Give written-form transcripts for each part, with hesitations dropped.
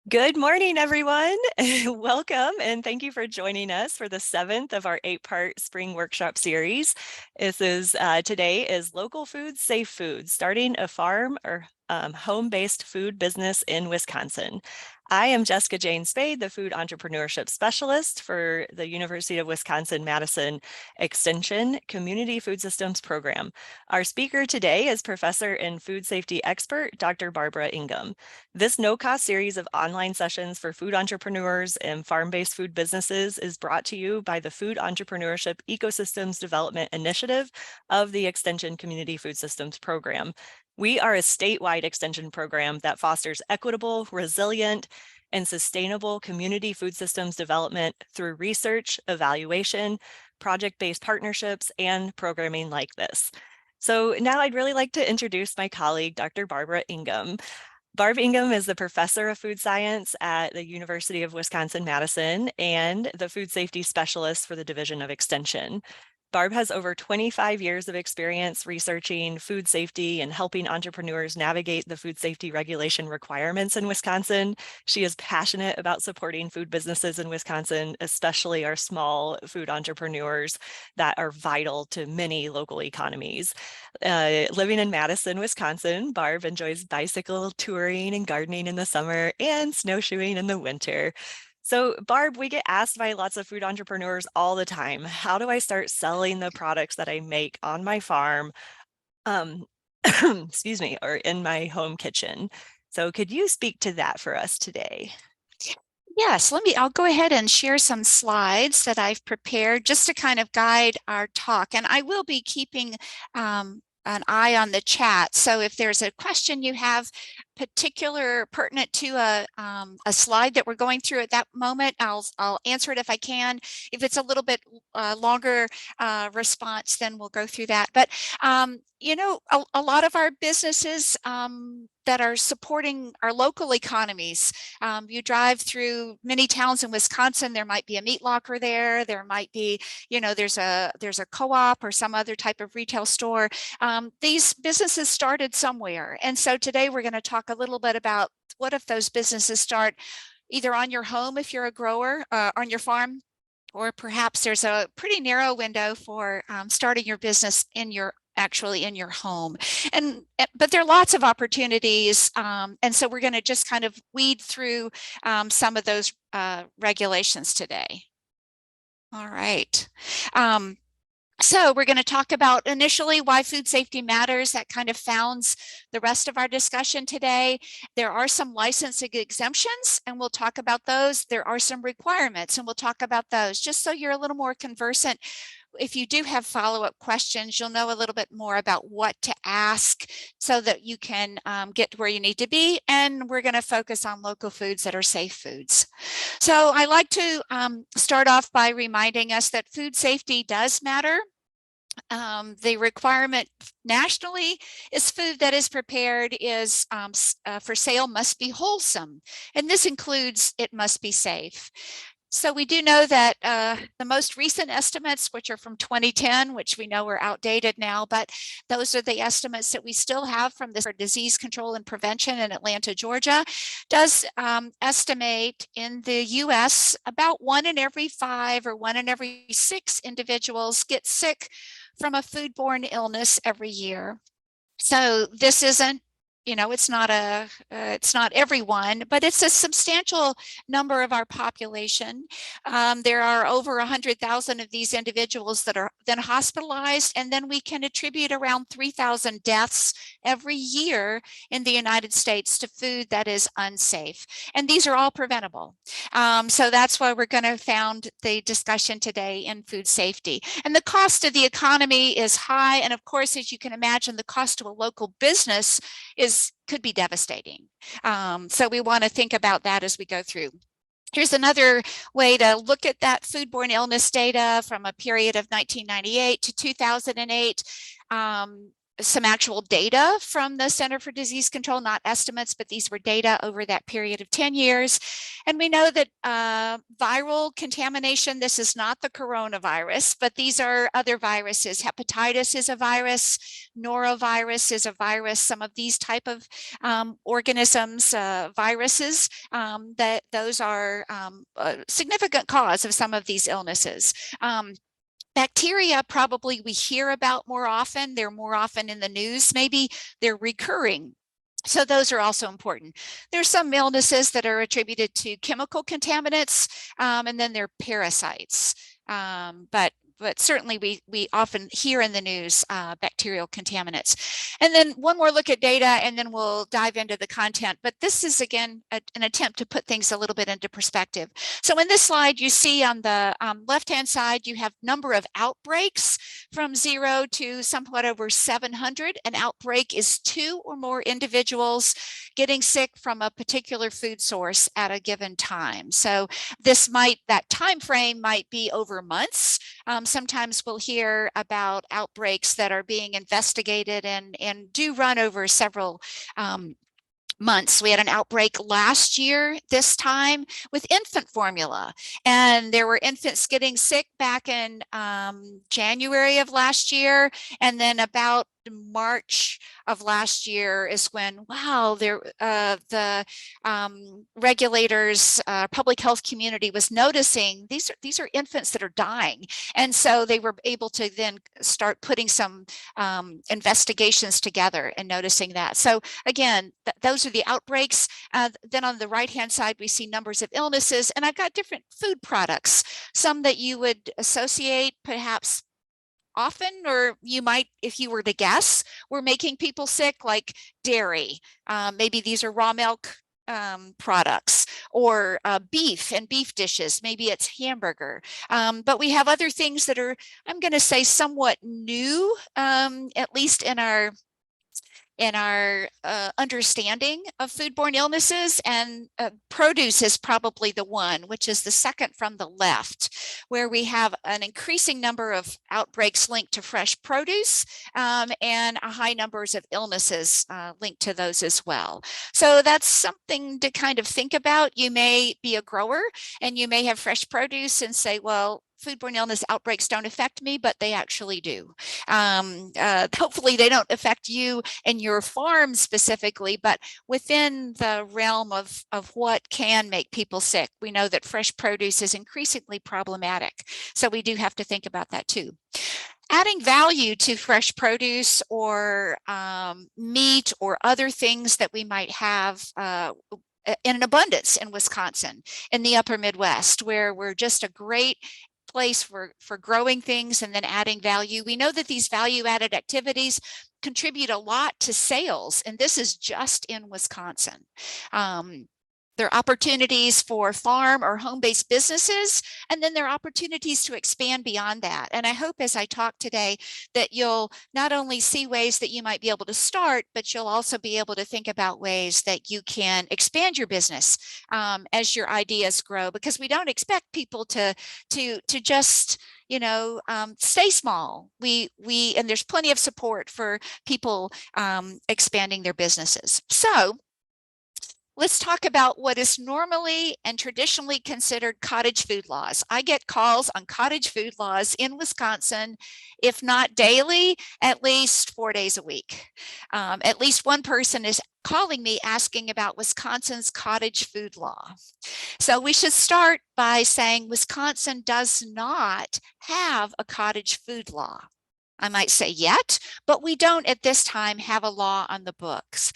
Good morning, everyone. Welcome, and thank you for joining us for the 7th of our 8-part spring workshop series. Today is Local Foods, Safe Foods, starting a farm or home-based food business in Wisconsin. I am Jessica Jane Spade, the Food Entrepreneurship Specialist for the University of Wisconsin-Madison Extension Community Food Systems Program. Our speaker today is Professor and Food Safety Expert, Dr. Barbara Ingham. This no-cost series of online sessions for food entrepreneurs and farm-based food businesses is brought to you by the Food Entrepreneurship Ecosystems Development Initiative of the Extension Community Food Systems Program. We are a statewide extension program that fosters equitable, resilient, and sustainable community food systems development through research, evaluation, project-based partnerships, and programming like this. So now I'd really like to introduce my colleague, Dr. Barbara Ingham. Barb Ingham is the professor of food science at the University of Wisconsin-Madison and the food safety specialist for the Division of Extension. Barb has over 25 years of experience researching food safety and helping entrepreneurs navigate the food safety regulation requirements in Wisconsin. She is passionate about supporting food businesses in Wisconsin, especially our small food entrepreneurs that are vital to many local economies. Living in Madison, Wisconsin, Barb enjoys bicycle touring and gardening in the summer and snowshoeing in the winter. So Barb, we get asked by lots of food entrepreneurs all the time, how do I start selling the products that I make on my farm, excuse me, or in my home kitchen? So could you speak to that for us today? Yes, I'll go ahead and share some slides that I've prepared just to kind of guide our talk. And I will be keeping an eye on the chat. So if there's a question you have pertinent to a slide that we're going through at that moment, I'll answer it if I can. If it's a little bit longer response, then we'll go through that. But a lot of our businesses that are supporting our local economies. You drive through many towns in Wisconsin, there might be a meat locker there. There might be, there's a co-op or some other type of retail store. These businesses started somewhere. And so today we're going to talk a little bit about what if those businesses start either on your home if you're a grower, on your farm, or perhaps there's a pretty narrow window for starting your business actually in your home. But there are lots of opportunities. And so we're going to just kind of weed through some of those regulations today. All right. So we're going to talk about initially why food safety matters. That kind of founds the rest of our discussion today. There are some licensing exemptions, and we'll talk about those. There are some requirements, and we'll talk about those, just so you're a little more conversant. If you do have follow-up questions, you'll know a little bit more about what to ask so that you can get to where you need to be. And we're going to focus on local foods that are safe foods. So I like to start off by reminding us that food safety does matter. The requirement nationally is food that is prepared for sale must be wholesome. And this includes it must be safe. So we do know that the most recent estimates, which are from 2010, which we know are outdated now, but those are the estimates that we still have from the Disease Control and Prevention in Atlanta, Georgia, does estimate in the US about 1 in every 5 or 1 in every 6 individuals get sick from a foodborne illness every year. So this isn't, it's not everyone, but it's a substantial number of our population. There are over 100,000 of these individuals that are then hospitalized, and then we can attribute around 3,000 deaths every year in the United States to food that is unsafe. And these are all preventable. So that's why we're going to found the discussion today in food safety. And the cost of the economy is high. And of course, as you can imagine, the cost to a local business could be devastating. So we want to think about that as we go through. Here's another way to look at that foodborne illness data from a period of 1998 to 2008. some actual data from the Center for Disease Control, not estimates, but these were data over that period of 10 years. And we know that viral contamination, this is not the coronavirus, but these are other viruses. Hepatitis is a virus, norovirus is a virus, some of these type of organisms, viruses, that those are a significant cause of some of these illnesses. Bacteria probably we hear about more often. They're more often in the news. Maybe they're recurring. So those are also important. There's some illnesses that are attributed to chemical contaminants, and then there are parasites. But certainly we often hear in the news bacterial contaminants. And then one more look at data, and then we'll dive into the content. But this is, again, an attempt to put things a little bit into perspective. So in this slide, you see on the left-hand side, you have number of outbreaks from 0 to somewhat over 700. An outbreak is 2 or more individuals getting sick from a particular food source at a given time. So that time frame might be over months. Sometimes we'll hear about outbreaks that are being investigated and do run over several months. We had an outbreak last year, this time with infant formula, and there were infants getting sick back in January of last year, and then about March of last year is when, wow, the regulators, public health community was noticing these are infants that are dying, and so they were able to then start putting some investigations together and noticing that. So again, those are the outbreaks. Then on the right-hand side, we see numbers of illnesses, and I've got different food products, some that you would associate perhaps often, or you might, if you were to guess, we're making people sick, like dairy. Maybe these are raw milk products, or beef and beef dishes. Maybe it's hamburger. But we have other things that are, I'm going to say, somewhat new, at least in our understanding of foodborne illnesses, and produce is probably the one, which is the second from the left, where we have an increasing number of outbreaks linked to fresh produce, and a high numbers of illnesses linked to those as well. So that's something to kind of think about. You may be a grower and you may have fresh produce and say, well, foodborne illness outbreaks don't affect me, but they actually do. Hopefully they don't affect you and your farm specifically, but within the realm of what can make people sick, we know that fresh produce is increasingly problematic. So we do have to think about that too. Adding value to fresh produce, or meat, or other things that we might have in an abundance in Wisconsin, in the upper Midwest, where we're just a great place for growing things and then adding value. We know that these value-added activities contribute a lot to sales, and this is just in Wisconsin. There are opportunities for farm or home-based businesses, and then there are opportunities to expand beyond that. And I hope as I talk today that you'll not only see ways that you might be able to start, but you'll also be able to think about ways that you can expand your business as your ideas grow, because we don't expect people to just stay small. And there's plenty of support for people expanding their businesses. So let's talk about what is normally and traditionally considered cottage food laws. I get calls on cottage food laws in Wisconsin, if not daily, at least 4 days a week. At least one person is calling me asking about Wisconsin's cottage food law. So we should start by saying Wisconsin does not have a cottage food law. I might say yet, but we don't at this time have a law on the books.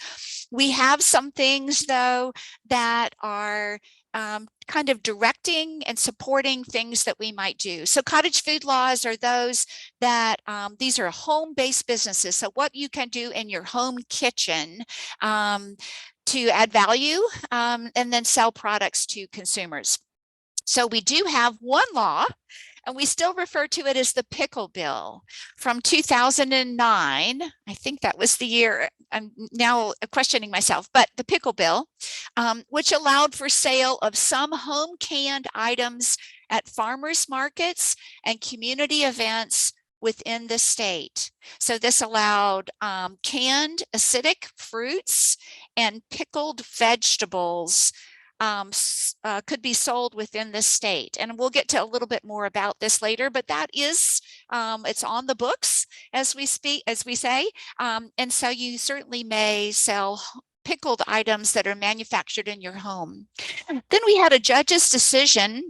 We have some things, though, that are kind of directing and supporting things that we might do. So cottage food laws are those that these are home-based businesses. So what you can do in your home kitchen to add value and then sell products to consumers. So we do have one law, and we still refer to it as the Pickle Bill from 2009. I think that was the year. I'm now questioning myself, but the Pickle Bill, which allowed for sale of some home canned items at farmers markets and community events within the state. So this allowed canned acidic fruits and pickled vegetables could be sold within the state. And we'll get to a little bit more about this later, but that is, it's on the books as we speak, as we say. And so you certainly may sell pickled items that are manufactured in your home. Then we had a judge's decision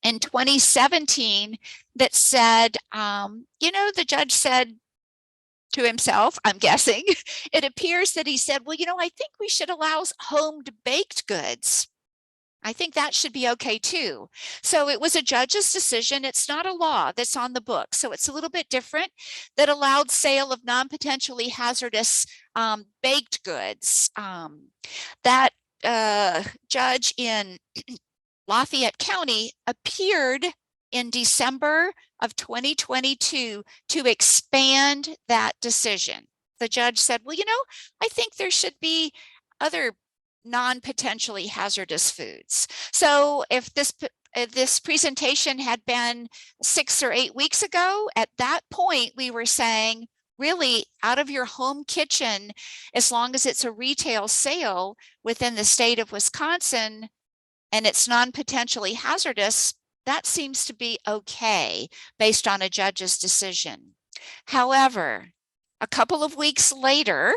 in 2017 that said, the judge said to himself, I'm guessing, it appears that he said, well, I think we should allow home baked goods. I think that should be okay too. So it was a judge's decision. It's not a law that's on the book. So it's a little bit different, that allowed sale of non-potentially hazardous baked goods. That judge in Lafayette County appeared in December of 2022 to expand that decision. The judge said, well, I think there should be other non-potentially hazardous foods. So if this presentation had been 6 or 8 weeks ago, at that point, we were saying, really, out of your home kitchen, as long as it's a retail sale within the state of Wisconsin and it's non-potentially hazardous, that seems to be okay based on a judge's decision. However, a couple of weeks later,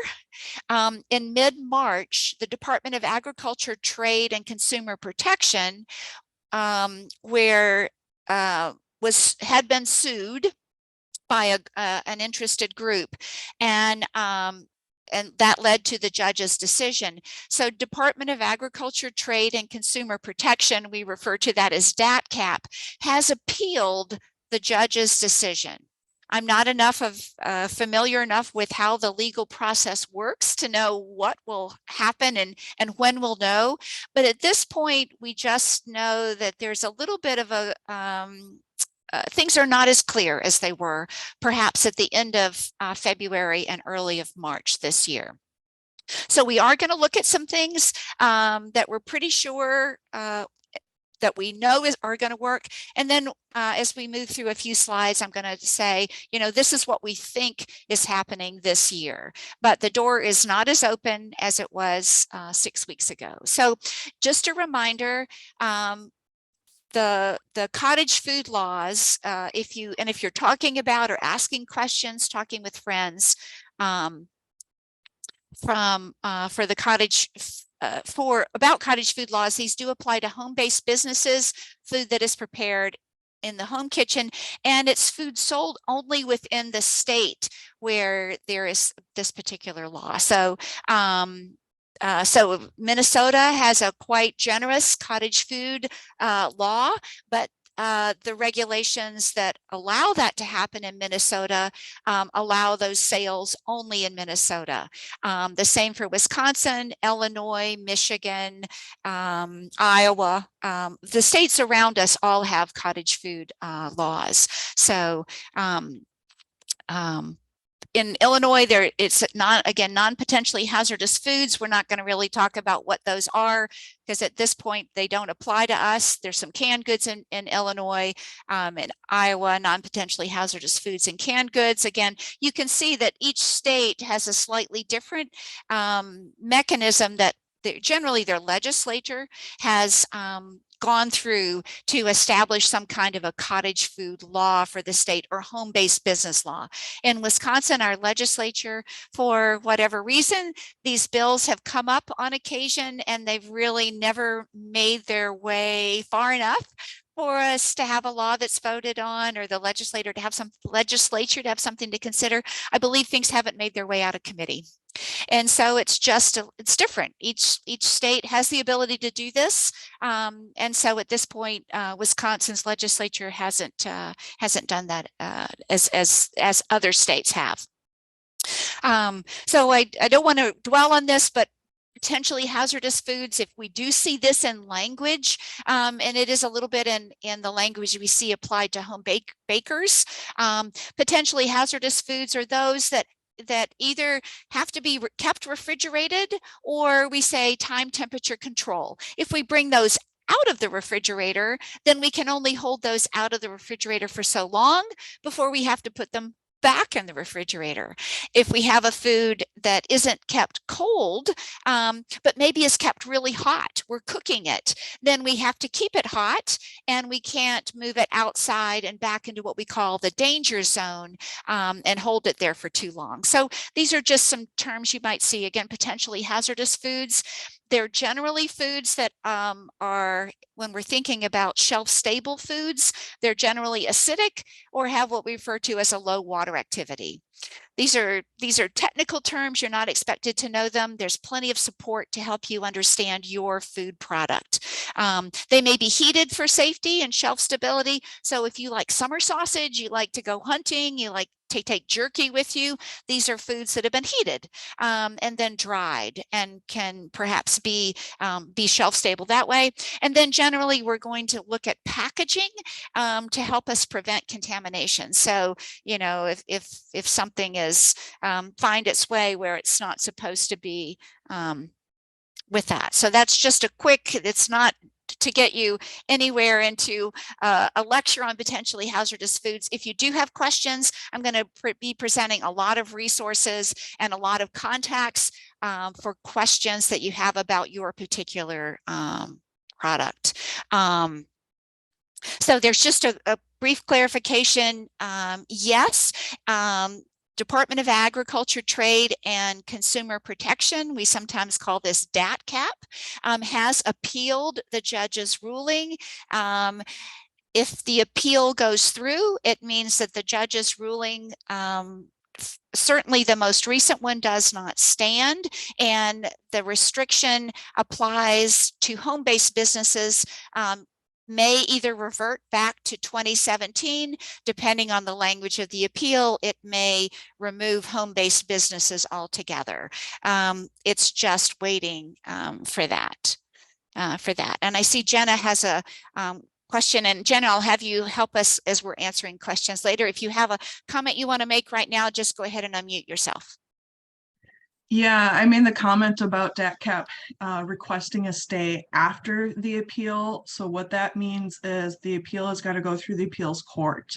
in mid-March, the Department of Agriculture, Trade, and Consumer Protection, had been sued by an interested group, and that led to the judge's decision. So Department of Agriculture, Trade, and Consumer Protection, we refer to that as DATCAP, has appealed the judge's decision. I'm not familiar enough with how the legal process works to know what will happen and when we'll know. But at this point, we just know that there's a little bit of a, things are not as clear as they were perhaps at the end of February and early of March this year. So we are going to look at some things that we're pretty sure that we know are going to work. And then as we move through a few slides, I'm going to say, this is what we think is happening this year. But the door is not as open as it was 6 weeks ago. So just a reminder, the cottage food laws, if you're talking about or asking questions, talking with friends for the cottage about cottage food laws, these do apply to home-based businesses, food that is prepared in the home kitchen, and it's food sold only within the state where there is this particular law. So so Minnesota has a quite generous cottage food law, but the regulations that allow that to happen in Minnesota allow those sales only in Minnesota. The same for Wisconsin, Illinois, Michigan, Iowa. The states around us all have cottage food laws. So in Illinois, it's non-potentially hazardous foods. We're not going to really talk about what those are because at this point they don't apply to us. There's some canned goods in Illinois, in Iowa, non-potentially hazardous foods and canned goods. Again, you can see that each state has a slightly different mechanism that generally their legislature has gone through to establish some kind of a cottage food law for the state or home-based business law. In Wisconsin, our legislature, for whatever reason, these bills have come up on occasion and they've really never made their way far enough for us to have a law that's voted on or the legislature to have something to consider. I believe things haven't made their way out of committee. And so it's different. Each state has the ability to do this. And so at this point, Wisconsin's legislature hasn't done that as other states have. So I don't want to dwell on this, but potentially hazardous foods, if we do see this in language, and it is a little bit in the language we see applied to home bakers, potentially hazardous foods are those that either have to be kept refrigerated or we say time temperature control. If we bring those out of the refrigerator, then we can only hold those out of the refrigerator for so long before we have to put them back in the refrigerator. If we have a food that isn't kept cold, but maybe is kept really hot, we're cooking it, then we have to keep it hot, and we can't move it outside and back into what we call the danger zone, and hold it there for too long. So these are just some terms you might see. Again, potentially hazardous foods. They're generally foods that are, when we're thinking about shelf-stable foods, they're generally acidic or have what we refer to as a low water activity. These are technical terms. You're not expected to know them. There's plenty of support to help you understand your food product. They may be heated for safety and shelf stability. So if you like summer sausage, you like to go hunting, you like to take jerky with you, these are foods that have been heated and then dried and can perhaps be shelf stable that way. And then generally we're going to look at packaging to help us prevent contamination. So, you know, if something is find its way where it's not supposed to be, with that. So that's just a quick, it's not to get you anywhere into a lecture on potentially hazardous foods. If you do have questions, I'm going to be presenting a lot of resources and a lot of contacts for questions that you have about your particular product. So there's just a brief clarification. Yes. Department of Agriculture, Trade, and Consumer Protection, we sometimes call this DATCAP, has appealed the judge's ruling. If the appeal goes through, it means that the judge's ruling, certainly the most recent one, does not stand, and the restriction applies to home-based businesses. May either revert back to 2017, depending on the language of the appeal. It may remove home-based businesses altogether. It's just waiting for that. And I see Jenna has a question, and Jenna, I'll have you help us as we're answering questions later. If you have a comment you want to make right now, just go ahead and unmute yourself. Yeah, I made the comment about DATCAP requesting a stay after the appeal. So what that means is the appeal has got to go through the appeals court.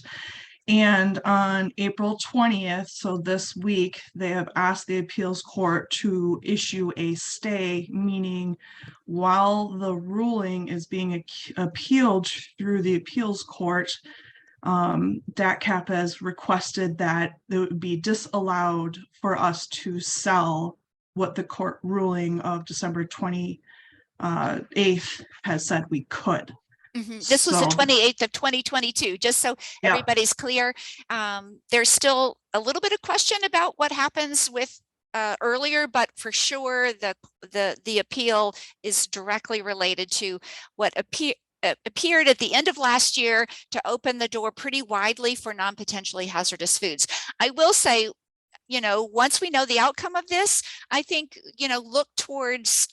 And on April 20th, so this week, they have asked the appeals court to issue a stay, meaning while the ruling is being appealed through the appeals court, DATCAP has requested that it would be disallowed for us to sell what the court ruling of December 28th has said we could. This was the 28th of 2022, just so everybody's clear. There's still a little bit of question about what happens with earlier, but for sure the appeal is directly related to what appeared at the end of last year to open the door pretty widely for non-potentially hazardous foods. I will say, you know, once we know the outcome of this, I think, you know, look towards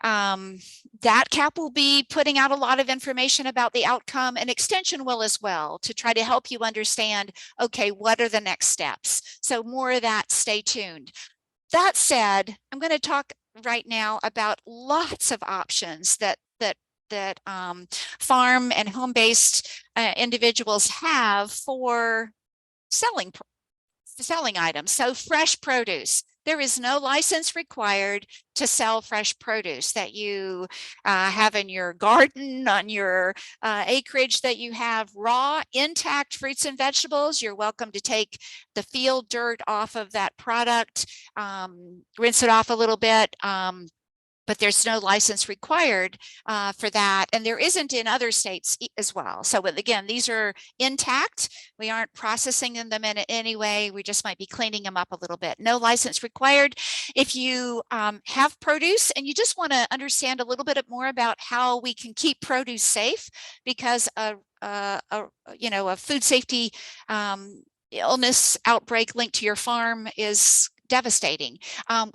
DATCAP will be putting out a lot of information about the outcome, and Extension will as well, to try to help you understand, okay, what are the next steps? So more of that, stay tuned. That said, I'm going to talk right now about lots of options that farm and home-based individuals have for selling items. So fresh produce. There is no license required to sell fresh produce that you have in your garden, on your acreage that you have. Raw, intact fruits and vegetables, you're welcome to take the field dirt off of that product, rinse it off a little bit, but there's no license required for that. And there isn't in other states as well. So again, these are intact. We aren't processing them in any way. We just might be cleaning them up a little bit. No license required. If you have produce and you just want to understand a little bit more about how we can keep produce safe, because you know, a food safety illness outbreak linked to your farm is devastating.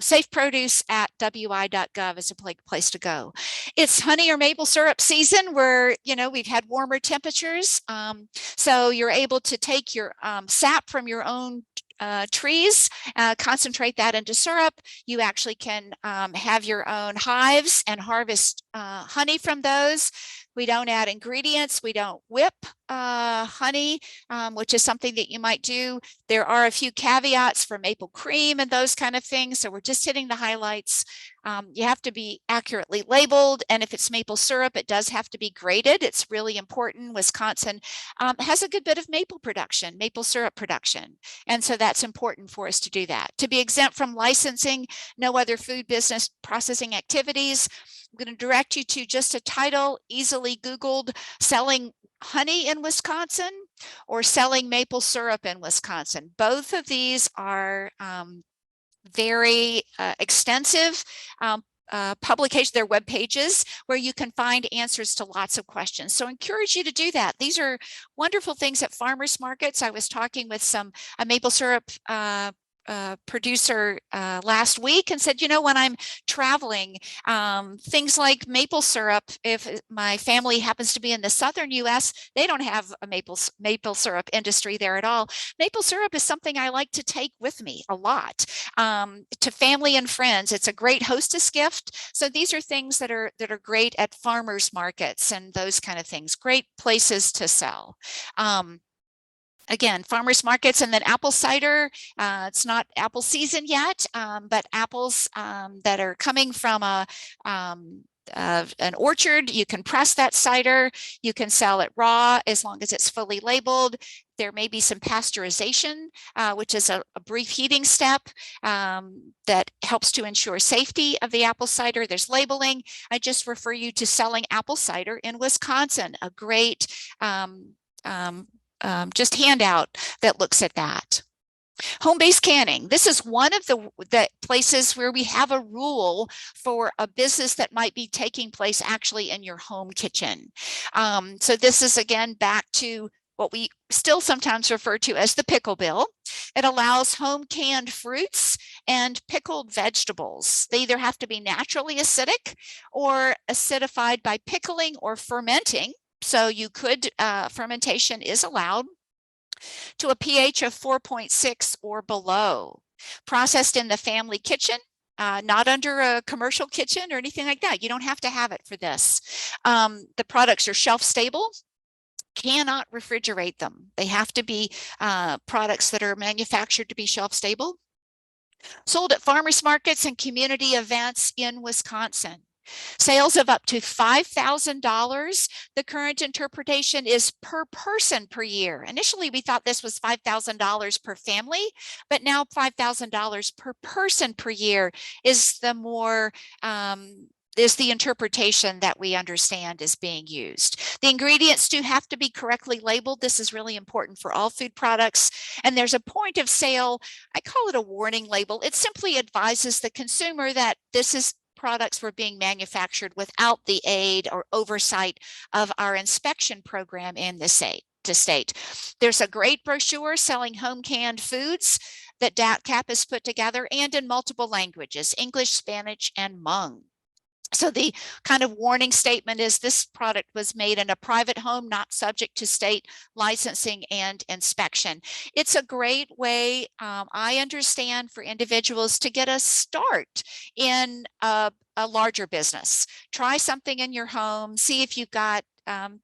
Safe Produce at wi.gov is a place to go. It's honey or maple syrup season, where, you know, we've had warmer temperatures. So you're able to take your sap from your own trees, concentrate that into syrup. You actually can have your own hives and harvest honey from those. We don't add ingredients. We don't whip honey, which is something that you might do. There are a few caveats for maple cream and those kind of things. So we're just hitting the highlights. You have to be accurately labeled. And if it's maple syrup, it does have to be graded. It's really important. Wisconsin has a good bit of maple production, maple syrup production. And so that's important for us to do that. To be exempt from licensing, no other food business processing activities. I'm going to direct you to just a title, easily Googled, selling honey in Wisconsin or selling maple syrup in Wisconsin. Both of these are very extensive publication, their web pages where you can find answers to lots of questions. So I encourage you to do that. These are wonderful things at farmers markets. I was talking with a maple syrup producer last week and said, you know, when I'm traveling, things like maple syrup, if my family happens to be in the southern US, they don't have a maple syrup industry there at all. Maple syrup is something I like to take with me a lot to family and friends. It's a great hostess gift. So these are things that are great at farmers markets and those kind of things. Great places to sell. Again, farmers markets, and then apple cider. It's not apple season yet, but apples that are coming from an orchard, you can press that cider. You can sell it raw as long as it's fully labeled. There may be some pasteurization, which is a brief heating step that helps to ensure safety of the apple cider. There's labeling. I just refer you to Selling Apple Cider in Wisconsin, a great just handout that looks at that. Home-based canning. This is one of the places where we have a rule for a business that might be taking place actually in your home kitchen. So this is again back to what we still sometimes refer to as the pickle bill. It allows home canned fruits and pickled vegetables. They either have to be naturally acidic or acidified by pickling or fermenting. So you could, fermentation is allowed to a pH of 4.6 or below. Processed in the family kitchen, not under a commercial kitchen or anything like that. You don't have to have it for this. The products are shelf stable. Cannot refrigerate them. They have to be products that are manufactured to be shelf stable. Sold at farmers markets and community events in Wisconsin. Sales of up to $5,000. The current interpretation is per person per year. Initially, we thought this was $5,000 per family, but now $5,000 per person per year is the more is the interpretation that we understand is being used. The ingredients do have to be correctly labeled. This is really important for all food products. And there's a point of sale, I call it a warning label. It simply advises the consumer that this is products were being manufactured without the aid or oversight of our inspection program in the state. There's a great brochure selling home canned foods that DATCAP has put together and in multiple languages, English, Spanish, and Hmong. So the kind of warning statement is this product was made in a private home, not subject to state licensing and inspection. It's a great way, I understand, for individuals to get a start in a larger business. Try something in your home, see if you've got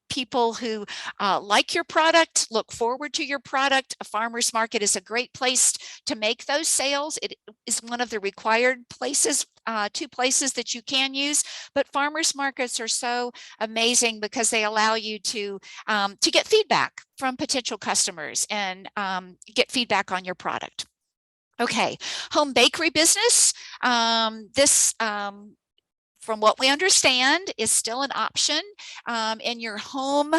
people who like your product, look forward to your product. A farmer's market is a great place to make those sales. It is one of the required places, 2 places that you can use, but farmers markets are so amazing because they allow you to get feedback from potential customers and get feedback on your product. Okay, home bakery business. This from what we understand, is still an option in your home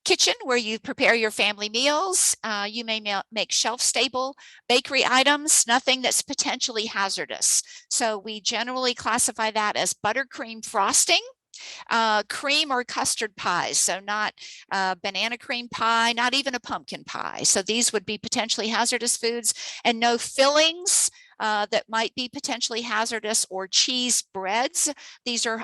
kitchen where you prepare your family meals. You may make shelf-stable bakery items, nothing that's potentially hazardous. So we generally classify that as buttercream frosting, cream or custard pies. So not banana cream pie, not even a pumpkin pie. So these would be potentially hazardous foods, and no fillings that might be potentially hazardous, or cheese breads. These are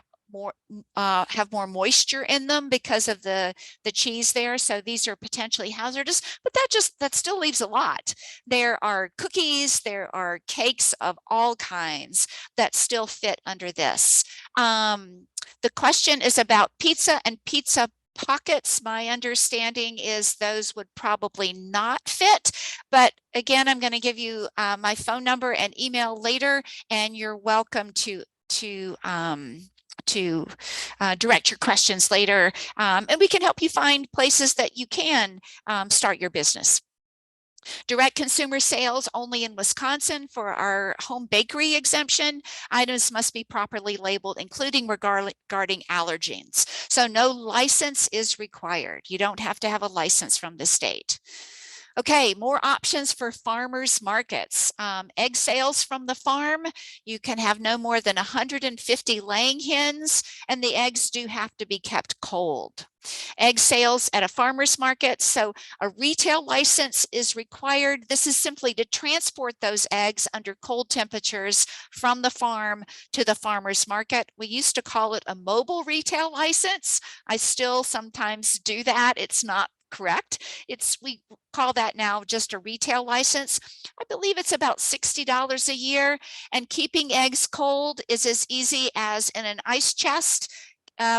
have more moisture in them because of the cheese there. So these are potentially hazardous, but that still leaves a lot. There are cookies, there are cakes of all kinds that still fit under this. The question is about pizza and pizza pockets. My understanding is those would probably not fit, but again, I'm going to give you my phone number and email later, and you're welcome to direct your questions later, and we can help you find places that you can start your business. Direct consumer sales only in Wisconsin. For our home bakery exemption, items must be properly labeled, including regarding allergens. So no license is required. You don't have to have a license from the state. Okay, more options for farmers markets. Egg sales from the farm, you can have no more than 150 laying hens, and the eggs do have to be kept cold. Egg sales at a farmer's market, so a retail license is required. This is simply to transport those eggs under cold temperatures from the farm to the farmer's market. We used to call it a mobile retail license. I still sometimes do that. It's not correct. We call that now just a retail license. I believe it's about $60 a year, and keeping eggs cold is as easy as in an ice chest,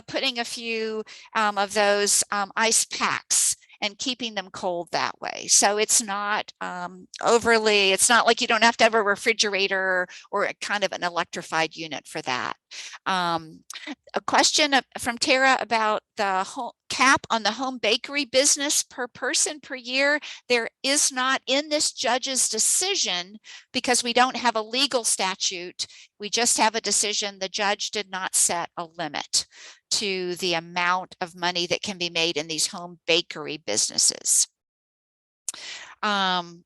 putting a few of those ice packs and keeping them cold that way. So it's not it's not like you don't have to have a refrigerator or a kind of an electrified unit for that. A question from Tara about the cap on the home bakery business per person per year. There is not in this judge's decision because we don't have a legal statute. We just have a decision. The judge did not set a limit to the amount of money that can be made in these home bakery businesses. Let's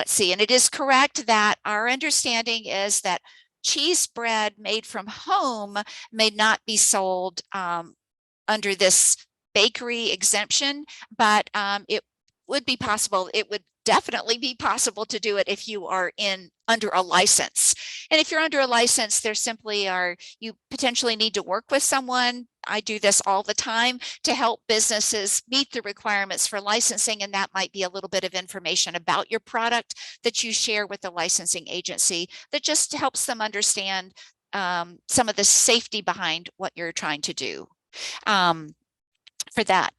see, and it is correct that our understanding is that cheese bread made from home may not be sold under this bakery exemption, but it would be possible. It would definitely be possible to do it if you are under a license. And if you're under a license, there simply you potentially need to work with someone. I do this all the time to help businesses meet the requirements for licensing, and that might be a little bit of information about your product that you share with the licensing agency that just helps them understand some of the safety behind what you're trying to do. For that,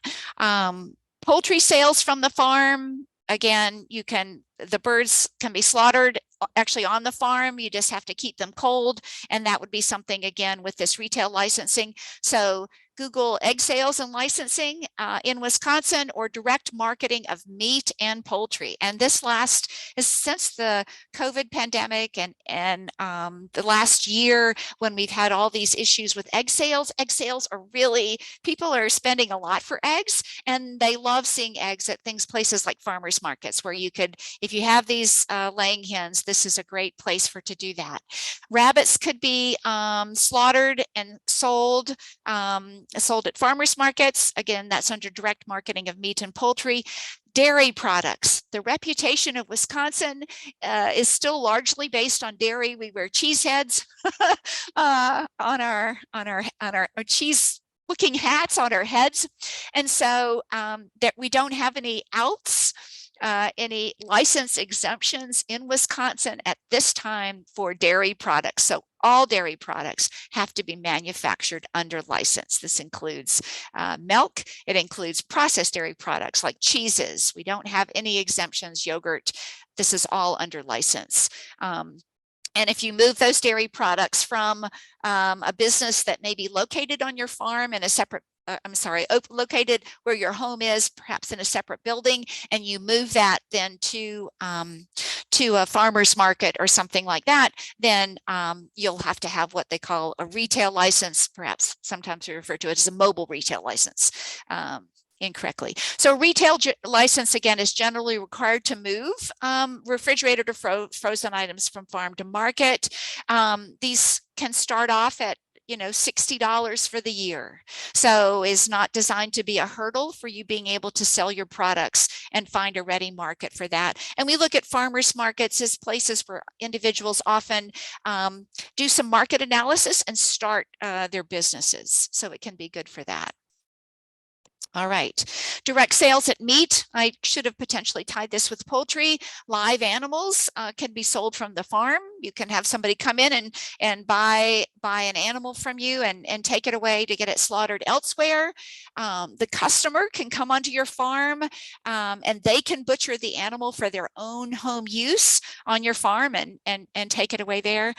poultry sales from the farm, again, the birds can be slaughtered actually on the farm. You just have to keep them cold, and that would be something, again, with this retail licensing. So Google egg sales and licensing in Wisconsin, or direct marketing of meat and poultry. And this last is since the COVID pandemic and the last year when we've had all these issues with egg sales are really, people are spending a lot for eggs, and they love seeing eggs at places like farmers markets where you could, if you have these laying hens, this is a great place to do that. Rabbits could be slaughtered and sold at farmers markets. Again, that's under direct marketing of meat and poultry. Dairy products. The reputation of Wisconsin is still largely based on dairy. We wear cheese heads on our cheese looking hats on our heads. And so that we don't have any outs, any license exemptions in Wisconsin at this time for dairy products. So all dairy products have to be manufactured under license. This includes milk. It includes processed dairy products like cheeses. We don't have any exemptions, yogurt. This is all under license. And if you move those dairy products from a business that may be located on your farm in a separate located where your home is, perhaps in a separate building, and you move that then to a farmer's market or something like that, then you'll have to have what they call a retail license. Perhaps sometimes we refer to it as a mobile retail license. Incorrectly. So retail license, again, is generally required to move refrigerated or frozen items from farm to market. These can start off at $60 for the year. So is not designed to be a hurdle for you being able to sell your products and find a ready market for that. And we look at farmers markets as places where individuals often do some market analysis and start their businesses. So it can be good for that. All right, direct sales at meat. I should have potentially tied this with poultry. Live animals can be sold from the farm. You can have somebody come in and buy an animal from you and take it away to get it slaughtered elsewhere. The customer can come onto your farm and they can butcher the animal for their own home use on your farm and take it away there.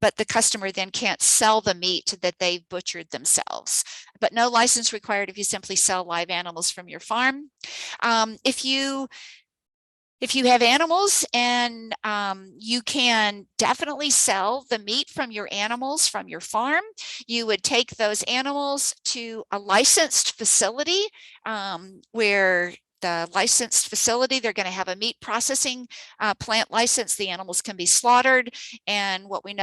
But the customer then can't sell the meat that they've butchered themselves. But no license required if you simply sell live animals from your farm. If you have animals and you can definitely sell the meat from your animals from your farm, you would take those animals to a licensed facility where the licensed facility, they're going to have a meat processing plant license. The animals can be slaughtered, and what we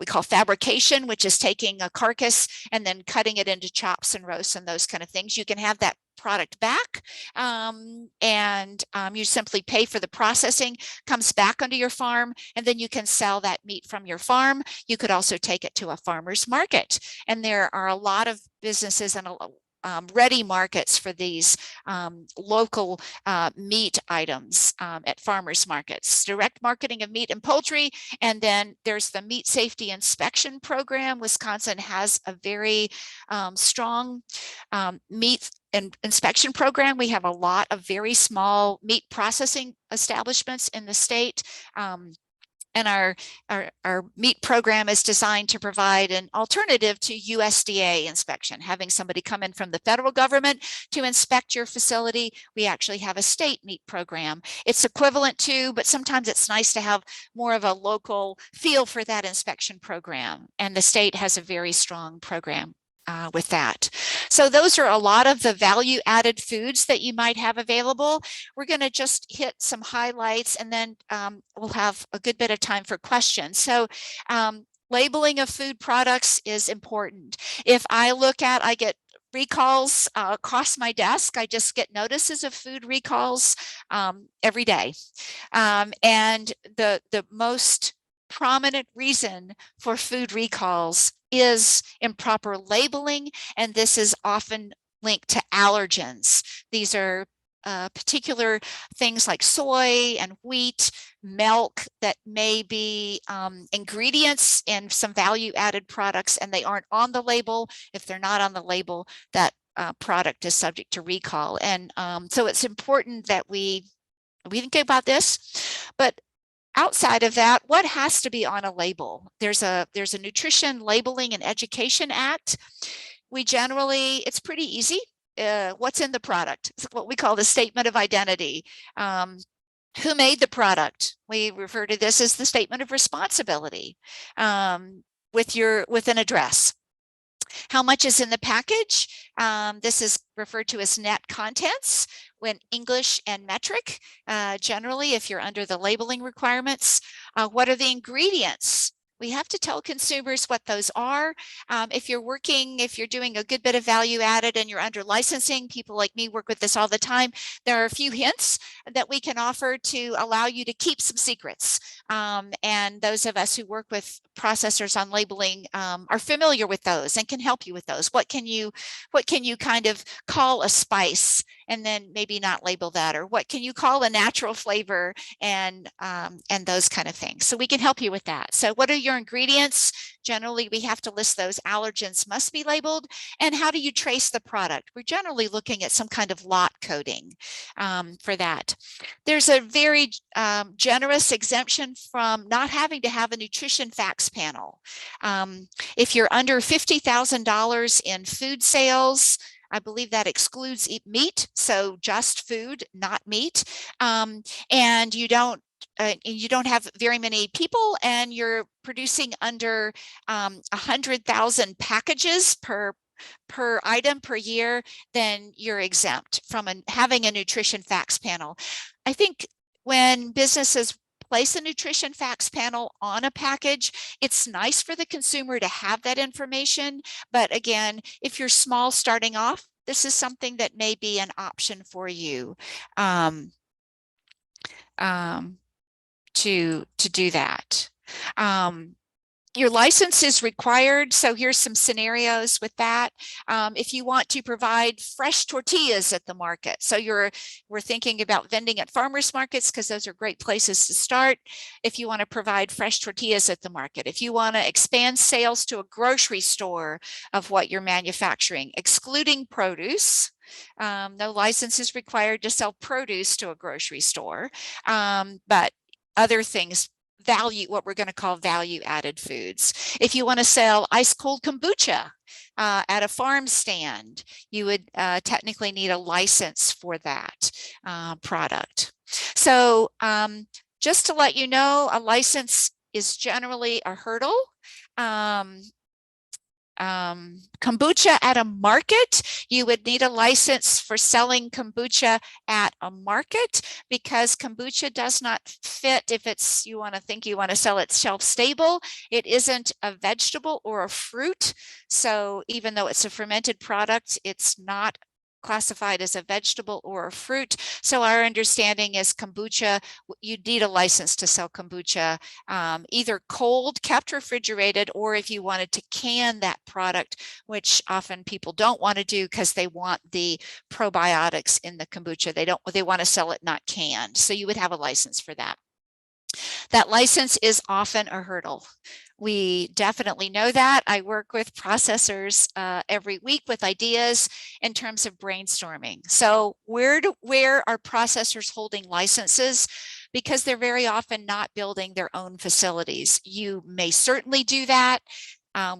call fabrication, which is taking a carcass and then cutting it into chops and roasts and those kind of things. You can have that product back and you simply pay for the processing, comes back onto your farm, and then you can sell that meat from your farm. You could also take it to a farmer's market, and there are a lot of businesses and ready markets for these local meat items at farmers markets. Direct marketing of meat and poultry, and then there's the meat safety inspection program. Wisconsin has a very strong meat and inspection program. We have a lot of very small meat processing establishments in the state. And our meat program is designed to provide an alternative to USDA inspection, having somebody come in from the federal government to inspect your facility. We actually have a state meat program. It's equivalent to, but sometimes it's nice to have more of a local feel for that inspection program. And the state has a very strong program with that. So those are a lot of the value added foods that you might have available. We're going to just hit some highlights, and then we'll have a good bit of time for questions. So labeling of food products is important. If I get recalls across my desk. I just get notices of food recalls every day. And the most prominent reason for food recalls is improper labeling, and this is often linked to allergens. These are particular things like soy and wheat, milk that may be ingredients in some value-added products, and they aren't on the label. If they're not on the label, that product is subject to recall. And so it's important that we think about this. But outside of that, what has to be on a label? There's a Nutrition Labeling and Education Act. It's pretty easy. What's in the product? It's what we call the statement of identity. Who made the product? We refer to this as the statement of responsibility with an address. How much is in the package? This is referred to as net contents when English and metric. Generally, if you're under the labeling requirements, what are the ingredients? We have to tell consumers what those are. If you're doing a good bit of value added and you're under licensing, people like me work with this all the time. There are a few hints that we can offer to allow you to keep some secrets. And those of us who work with processors on labeling are familiar with those and can help you with those. What can you kind of call a spice and then maybe not label that? Or what can you call a natural flavor and those kind of things? So we can help you with that. So what are your ingredients? Generally, we have to list those. Allergens must be labeled. And how do you trace the product? We're generally looking at some kind of lot coding for that. There's a very generous exemption from not having to have a nutrition facts panel. If you're under $50,000 in food sales, I believe that excludes meat, so just food, not meat, and you don't have very many people, and you're producing under 100,000 packages per item per year, then you're exempt from having a nutrition facts panel. I think when businesses place a nutrition facts panel on a package. It's nice for the consumer to have that information, but again, if you're small starting off, this is something that may be an option for you to do that. Your license is required. So here's some scenarios with that. If you want to provide fresh tortillas at the market. So we're thinking about vending at farmers markets because those are great places to start. If you want to provide fresh tortillas at the market, if you want to expand sales to a grocery store of what you're manufacturing, excluding produce, no license is required to sell produce to a grocery store, but other things, what we're going to call value added foods. If you want to sell ice cold kombucha at a farm stand, you would technically need a license for that product. So just to let you know, a license is generally a hurdle. Kombucha at a market, you would need a license for selling kombucha at a market because kombucha does not fit if it's you want to sell it shelf stable. It isn't a vegetable or a fruit. So even though it's a fermented product, it's not classified as a vegetable or a fruit. So our understanding is kombucha, you need a license to sell kombucha, either cold, kept refrigerated, or if you wanted to can that product, which often people don't want to do because they want the probiotics in the kombucha. They want to sell it not canned. So you would have a license for that. That license is often a hurdle. We definitely know that. I work with processors every week with ideas in terms of brainstorming. So where are processors holding licenses? Because they're very often not building their own facilities. You may certainly do that.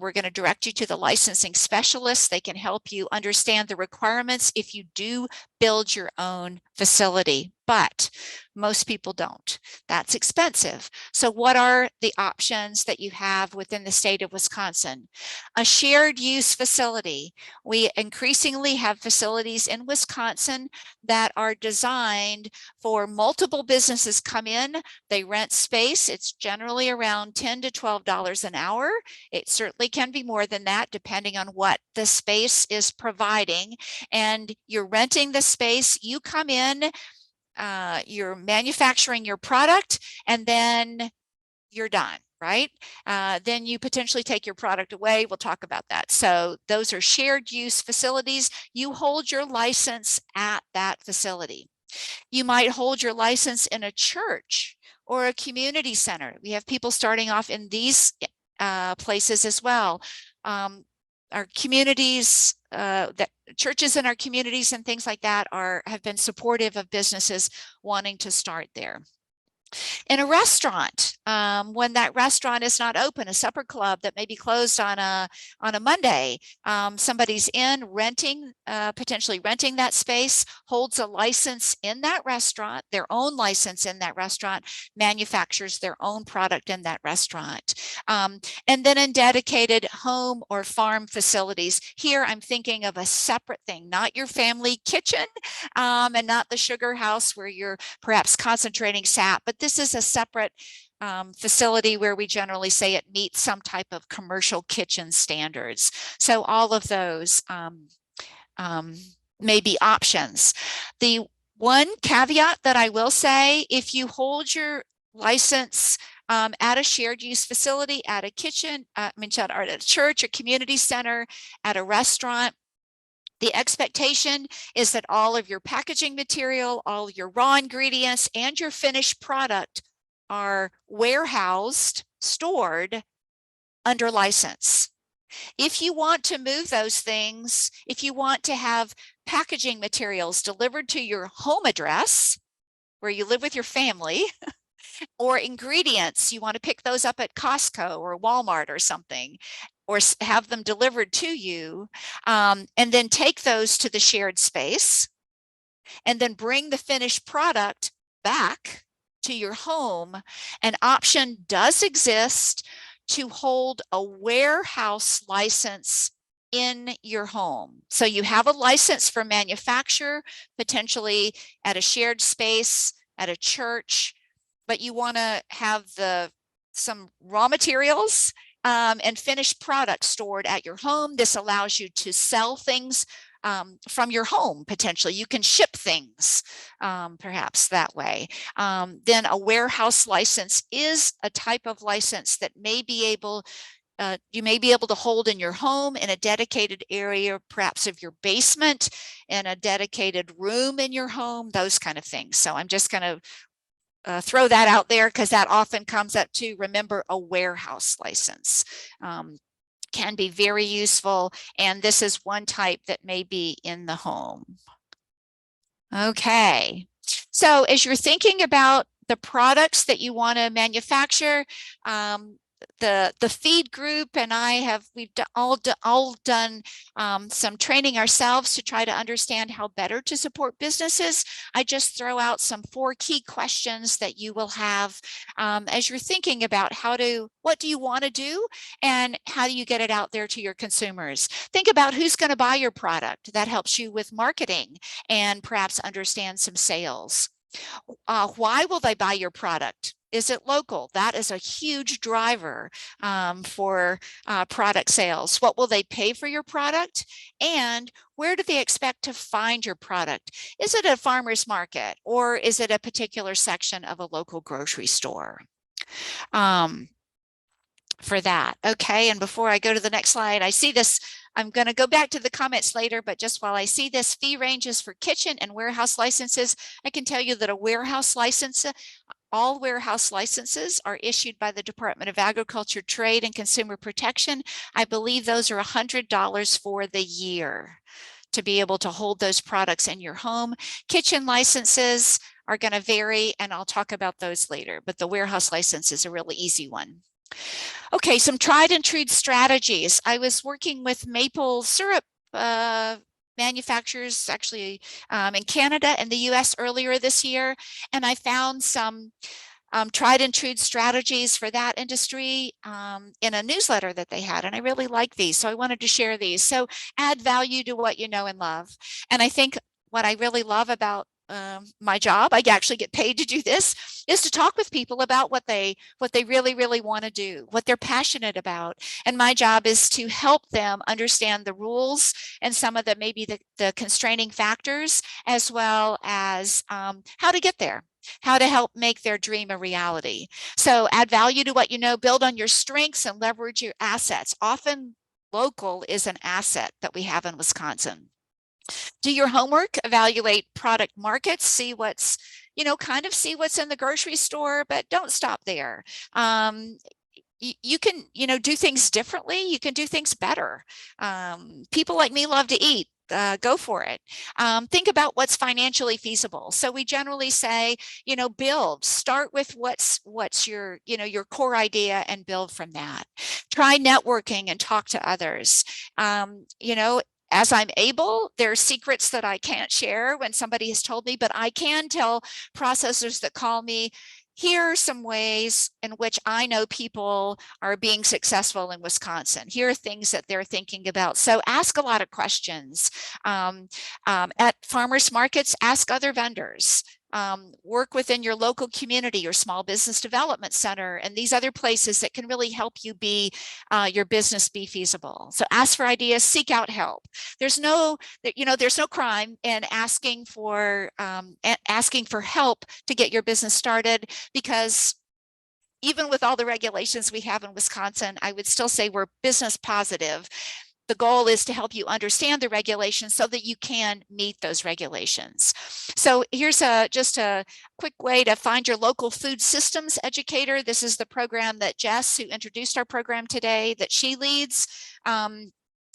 We're going to direct you to the licensing specialists. They can help you understand the requirements if you do build your own facility, but most people don't. That's expensive. So what are the options that you have within the state of Wisconsin? A shared use facility. We increasingly have facilities in Wisconsin that are designed for multiple businesses come in, they rent space. It's generally around $10 to $12 an hour. It certainly can be more than that depending on what the space is providing. And you're renting the space, you come in, you're manufacturing your product, and then you're done, right? Then you potentially take your product away. We'll talk about that. So those are shared use facilities. You hold your license at that facility. You might hold your license in a church or a community center. We have people starting off in these places as well. Our communities, that churches in our communities and things like that have been supportive of businesses wanting to start there. In a restaurant, when that restaurant is not open, a supper club that may be closed on a Monday, somebody's in renting, potentially renting that space, holds a license in that restaurant, their own license in that restaurant, manufactures their own product in that restaurant. And then in dedicated home or farm facilities, here I'm thinking of a separate thing, not your family kitchen and not the sugar house where you're perhaps concentrating sap, but this is a separate facility where we generally say it meets some type of commercial kitchen standards. So all of those may be options. The one caveat that I will say, if you hold your license at a shared use facility, at a kitchen, at a church, a community center, at a restaurant, the expectation is that all of your packaging material, all your raw ingredients, and your finished product are warehoused, stored under license. If you want to move those things, if you want to have packaging materials delivered to your home address, where you live with your family, or ingredients, you want to pick those up at Costco or Walmart or something, or have them delivered to you, and then take those to the shared space, and then bring the finished product back to your home. An option does exist to hold a warehouse license in your home. So you have a license for manufacture, potentially at a shared space, at a church, but you want to have some raw materials and finished products stored at your home. This allows you to sell things from your home, potentially. You can ship things perhaps that way. Then a warehouse license is a type of license that may be able you may be able to hold in your home in a dedicated area, perhaps of your basement, in a dedicated room in your home, those kind of things. So I'm just going to throw that out there because that often comes up too. Remember, a warehouse license can be very useful, and this is one type that may be in the home. Okay, so as you're thinking about the products that you want to manufacture, the feed group and we've all done some training ourselves to try to understand how better to support businesses. I just throw out some 4 key questions that you will have as you're thinking about what do you want to do and how do you get it out there to your consumers. Think about who's going to buy your product. That helps you with marketing and perhaps understand some sales. Why will they buy your product? Is it local? That is a huge driver for product sales. What will they pay for your product? And where do they expect to find your product? Is it a farmer's market or is it a particular section of a local grocery store? For that. Okay, and before I go to the next slide, I see this. I'm going to go back to the comments later, but just while I see this, fee ranges for kitchen and warehouse licenses, I can tell you that a warehouse license, all warehouse licenses are issued by the Department of Agriculture, Trade, and Consumer Protection. I believe those are $100 for the year to be able to hold those products in your home. Kitchen licenses are going to vary, and I'll talk about those later, but the warehouse license is a really easy one. Okay, some tried and true strategies. I was working with maple syrup manufacturers actually in Canada and the US earlier this year, and I found some tried and true strategies for that industry in a newsletter that they had, and I really like these, so I wanted to share these. So add value to what you know and love. And I think what I really love about my job, I actually get paid to do this, is to talk with people about what they really want to do, what they're passionate about. And my job is to help them understand the rules and some of the maybe the constraining factors, as well as how to get there, how to help make their dream a reality. So add value to what you know, build on your strengths and leverage your assets. Often local is an asset that we have in Wisconsin. Do your homework, evaluate product markets, see what's, kind of see what's in the grocery store, but don't stop there. You can, do things differently. You can do things better. People like me love to eat. Go for it. Think about what's financially feasible. So we generally say, start with what's your, your core idea and build from that. Try networking and talk to others. As I'm able, there are secrets that I can't share when somebody has told me, but I can tell processors that call me, here are some ways in which I know people are being successful in Wisconsin. Here are things that they're thinking about. So ask a lot of questions. At farmers markets, ask other vendors. Work within your local community, your small business development center, and these other places that can really help you your business be feasible. So ask for ideas, seek out help. There's no crime in asking for help to get your business started, because even with all the regulations we have in Wisconsin, I would still say we're business positive. The goal is to help you understand the regulations so that you can meet those regulations. So here's just a quick way to find your local food systems educator. This is the program that Jess, who introduced our program today, that she leads.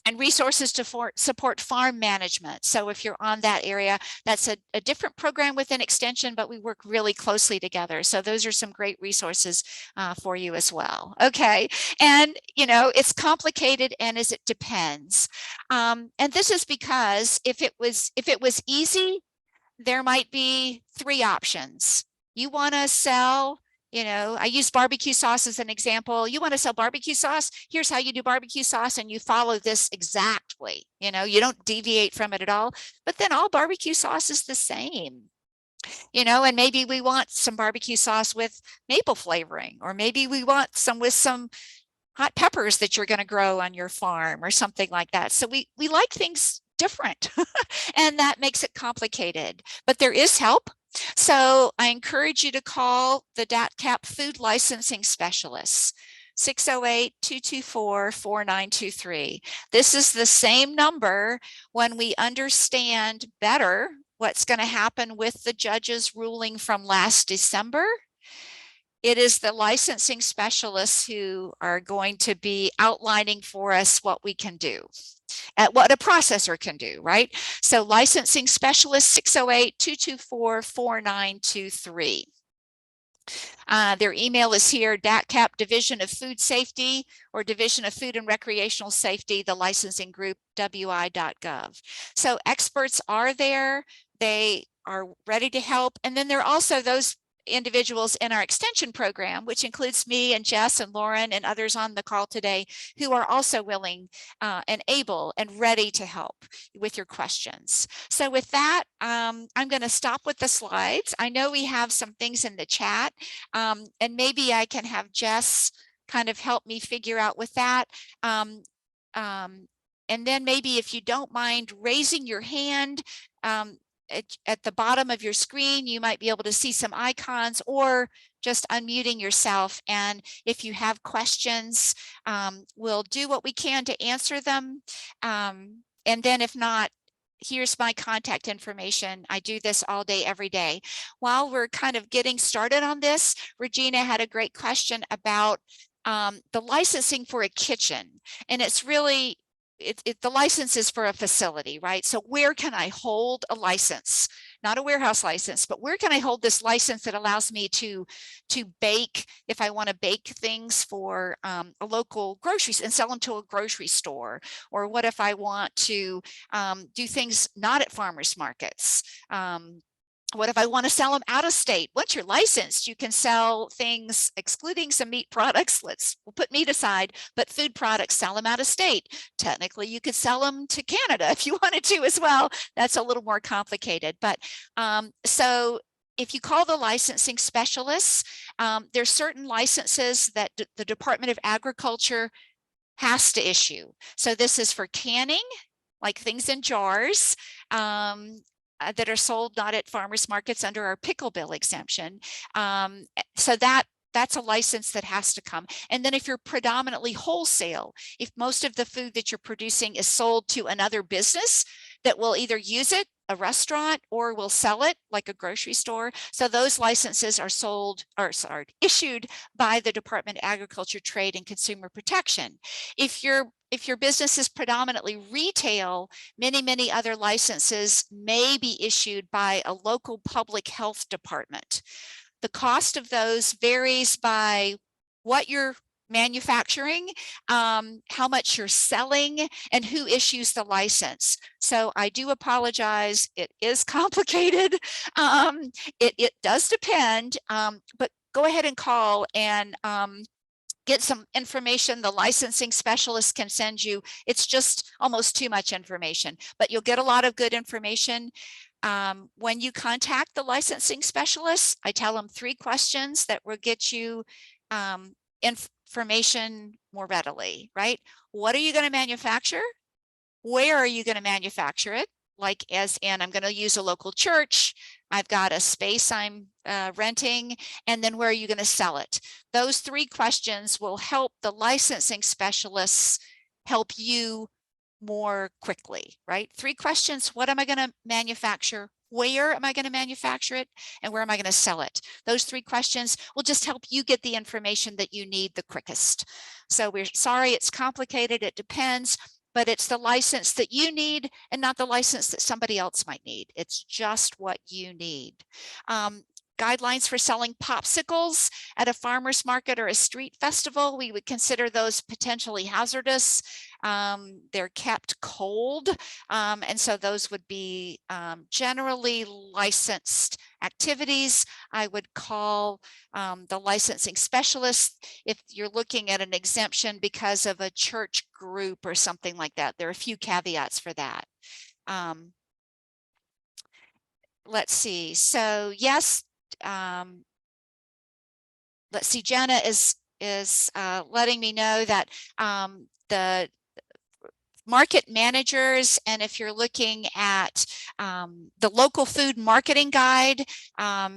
And resources to support farm management. So if you're on that area, that's a different program within Extension, but we work really closely together. So those are some great resources for you as well. Okay, and it's complicated, and it depends. And this is because if it was easy, there might be 3 options. You want to sell, I use barbecue sauce as an example. You want to sell barbecue sauce? Here's how you do barbecue sauce, and you follow this exactly. You don't deviate from it at all. But then all barbecue sauce is the same. You know, and maybe we want some barbecue sauce with maple flavoring, or maybe we want some with some hot peppers that you're going to grow on your farm or something like that. So we like things different and that makes it complicated, but there is help. So I encourage you to call the DATCAP food licensing specialists. 608-224-4923. This is the same number when we understand better what's going to happen with the judge's ruling from last December. It is the licensing specialists who are going to be outlining for us what we can do, at what a processor can do, right? So licensing specialist 608-224-4923. Their email is here, DATCAP Division of Food Safety or Division of Food and Recreational Safety, the licensing group, wi.gov. So experts are there. They are ready to help. And then there are also those individuals in our extension program, which includes me and Jess and Lauren and others on the call today, who are also willing and able and ready to help with your questions. So with that, I'm going to stop with the slides. I know we have some things in the chat, and maybe I can have Jess kind of help me figure out with that. And then maybe if you don't mind raising your hand, at the bottom of your screen, you might be able to see some icons, or just unmuting yourself. And if you have questions, we'll do what we can to answer them. And then if not, here's my contact information. I do this all day, every day. While we're kind of getting started on this, Regina had a great question about the licensing for a kitchen. And it's really, the license is for a facility, right? So where can I hold a license? Not a warehouse license, but where can I hold this license that allows me to bake, if I want to bake things for a local grocery and sell them to a grocery store? Or what if I want to do things not at farmers markets? What if I want to sell them out of state? Once you're licensed, you can sell things, excluding some meat products. We'll put meat aside, but food products, sell them out of state. Technically, you could sell them to Canada if you wanted to as well. That's a little more complicated. But so if you call the licensing specialists, there's certain licenses that the Department of Agriculture has to issue. So this is for canning, like things in jars, that are sold not at farmers markets under our pickle bill exemption. So that's a license that has to come. And then if you're predominantly wholesale, if most of the food that you're producing is sold to another business that will either use it, a restaurant, or will sell it like a grocery store. So those licenses are issued by the Department of Agriculture, Trade, and Consumer Protection. If your business is predominantly retail, many other licenses may be issued by a local public health department. The cost of those varies by what you're manufacturing, how much you're selling, and who issues the license. So I do apologize. It is complicated. It does depend, but go ahead and call and get some information the licensing specialist can send you. It's just almost too much information, but you'll get a lot of good information. When you contact the licensing specialist, I tell them 3 questions that will get you information more readily, right? What are you going to manufacture? Where are you going to manufacture it? Like as in, I'm going to use a local church. I've got a space I'm renting, and then where are you going to sell it? Those 3 questions will help the licensing specialists help you more quickly, right? 3 questions. What am I going to manufacture? Where am I going to manufacture it? And where am I going to sell it? Those 3 questions will just help you get the information that you need the quickest. So we're sorry it's complicated. It depends, but it's the license that you need and not the license that somebody else might need. It's just what you need. Guidelines for selling popsicles at a farmer's market or a street festival, we would consider those potentially hazardous. They're kept cold, and so those would be generally licensed activities. I would call the licensing specialist if you're looking at an exemption because of a church group or something like that. There are a few caveats for that. let's see. So yes, let's see. Jenna is letting me know that the market managers, and if you're looking at the local food marketing guide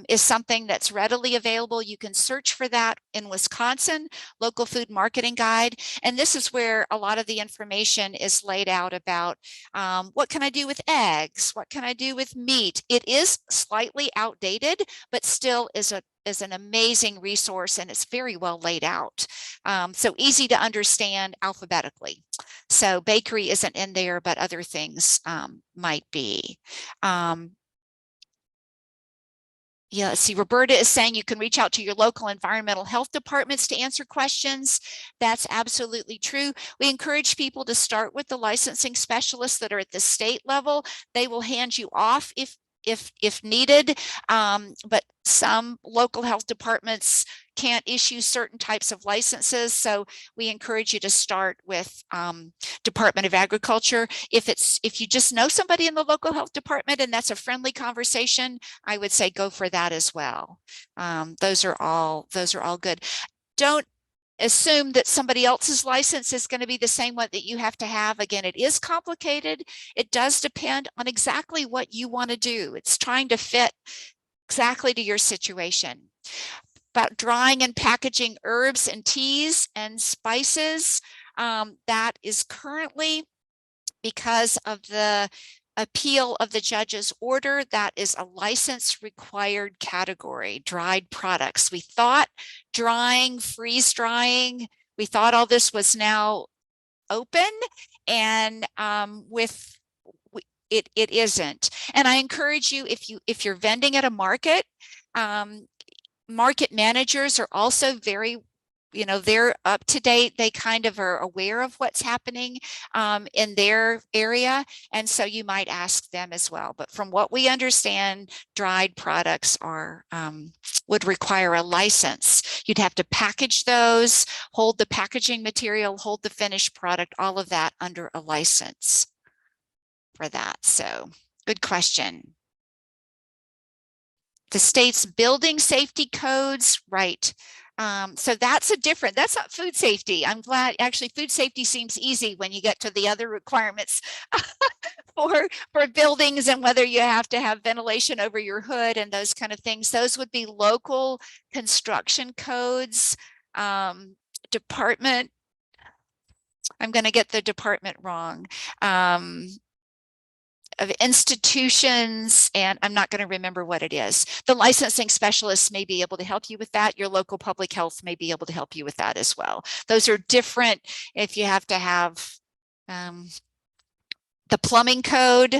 is something that's readily available. You can search for that in Wisconsin, local food marketing guide. And this is where a lot of the information is laid out about what can I do with eggs? What can I do with meat? It is slightly outdated, but still is an amazing resource, and it's very well laid out. So easy to understand alphabetically. So bakery isn't in there, but other things might be. Yeah, let's see. Roberta is saying you can reach out to your local environmental health departments to answer questions. That's absolutely true. We encourage people to start with the licensing specialists that are at the state level. They will hand you off if needed, but some local health departments can't issue certain types of licenses. So we encourage you to start with Department of Agriculture. If you just know somebody in the local health department and that's a friendly conversation, I would say go for that as well. Those are all good. Don't assume that somebody else's license is going to be the same one that you have to have. Again, it is complicated. It does depend on exactly what you want to do. It's trying to fit exactly to your situation. About drying and packaging herbs and teas and spices, that is currently, because of the appeal of the judge's order, that is a license required category, dried products. We thought drying, freeze drying, we thought all this was now open, and it isn't. And I encourage you, if you're vending at a market, market managers are also very, they're up to date. They kind of are aware of what's happening in their area. And so you might ask them as well. But from what we understand, dried products would require a license. You'd have to package those, hold the packaging material, hold the finished product, all of that under a license for that. So good question. The state's building safety codes, right? So that's not food safety. I'm glad, actually, food safety seems easy when you get to the other requirements for buildings and whether you have to have ventilation over your hood and those kind of things. Those would be local construction codes. Department, I'm going to get the department wrong. Of institutions, and I'm not going to remember what it is. The licensing specialists may be able to help you with that. Your local public health may be able to help you with that as well. Those are different. If you have to have the plumbing code,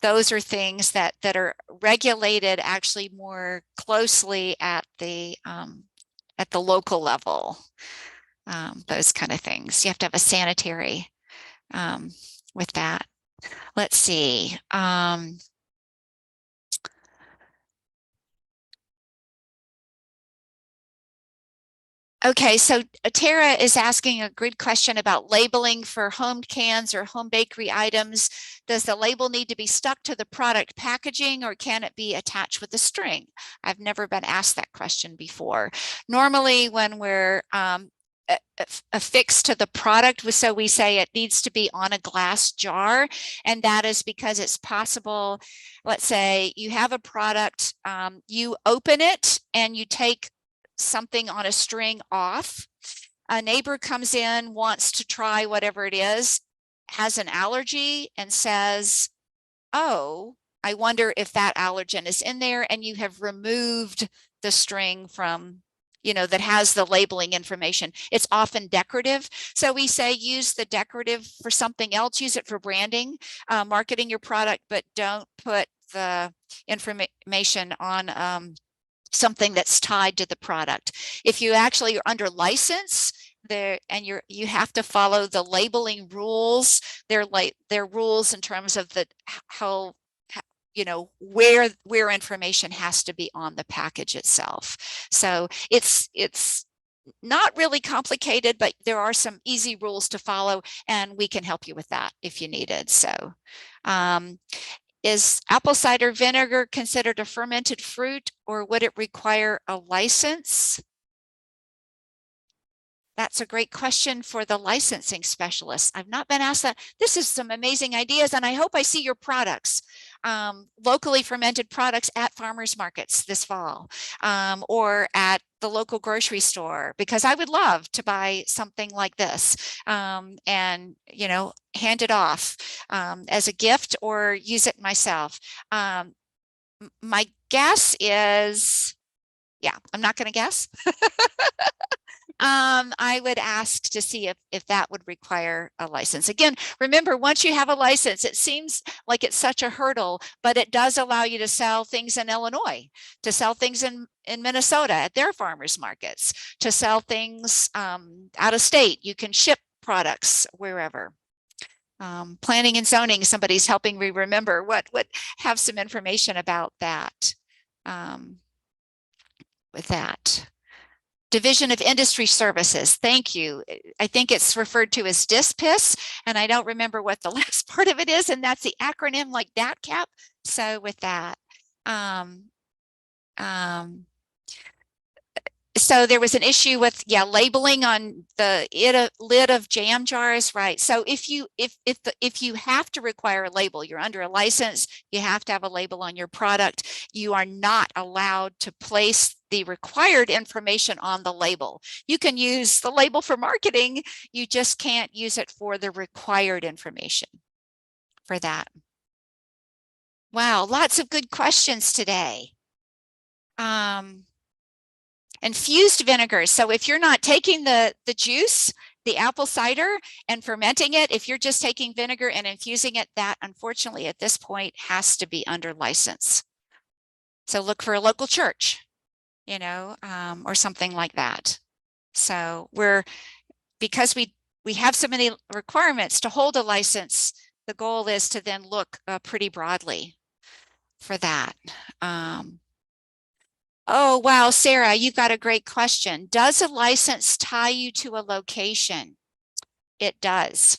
those are things that are regulated actually more closely at the local level. Those kind of things. You have to have a sanitary with that. Let's see. Okay, so Tara is asking a good question about labeling for home cans or home bakery items. Does the label need to be stuck to the product packaging, or can it be attached with a string? I've never been asked that question before. Normally, when we're affixed to the product, so we say it needs to be on a glass jar, and that is because it's possible. Let's say you have a product, you open it and you take something on a string off. A neighbor comes in, wants to try whatever it is, has an allergy, and says, oh, I wonder if that allergen is in there, and you have removed the string from, that has the labeling information. It's often decorative. So we say use the decorative for something else, use it for branding, marketing your product, but don't put the information on something that's tied to the product. If you actually are under license there and you have to follow the labeling rules, they're rules in terms of how where information has to be on the package itself. So it's not really complicated, but there are some easy rules to follow, and we can help you with that if you need it. So Is apple cider vinegar considered a fermented fruit, or would it require a license? That's a great question for the licensing specialist. I've not been asked that. This is some amazing ideas, and I hope I see your products, locally fermented products at farmers markets this fall, or at the local grocery store, because I would love to buy something like this, and, you know, hand it off as a gift or use it myself. My guess is, yeah, I'm not going to guess. I would ask to see if that would require a license. Again, remember, once you have a license, it seems like it's such a hurdle, but it does allow you to sell things in Illinois, to sell things in Minnesota at their farmers markets, to sell things out of state. You can ship products wherever. Planning and zoning, somebody's helping me remember what have some information about that. With that. Division of Industry Services. Thank you. I think it's referred to as DISPIS, and I don't remember what the last part of it is, and that's the acronym like DATCAP. So with that, so there was an issue with, yeah, labeling on the lid of jam jars, right? So if you have to require a label, you're under a license, you have to have a label on your product. You are not allowed to place the required information on the label. You can use the label for marketing, you just can't use it for the required information for that. Wow, lots of good questions today. Infused vinegars. So if you're not taking the juice, the apple cider, and fermenting it, if you're just taking vinegar and infusing it, that unfortunately at this point has to be under license. So look for a local church, you know, or something like that. So because we have so many requirements to hold a license, the goal is to then look pretty broadly for that. Oh, wow, Sarah, you got a great question. Does a license tie you to a location? It does.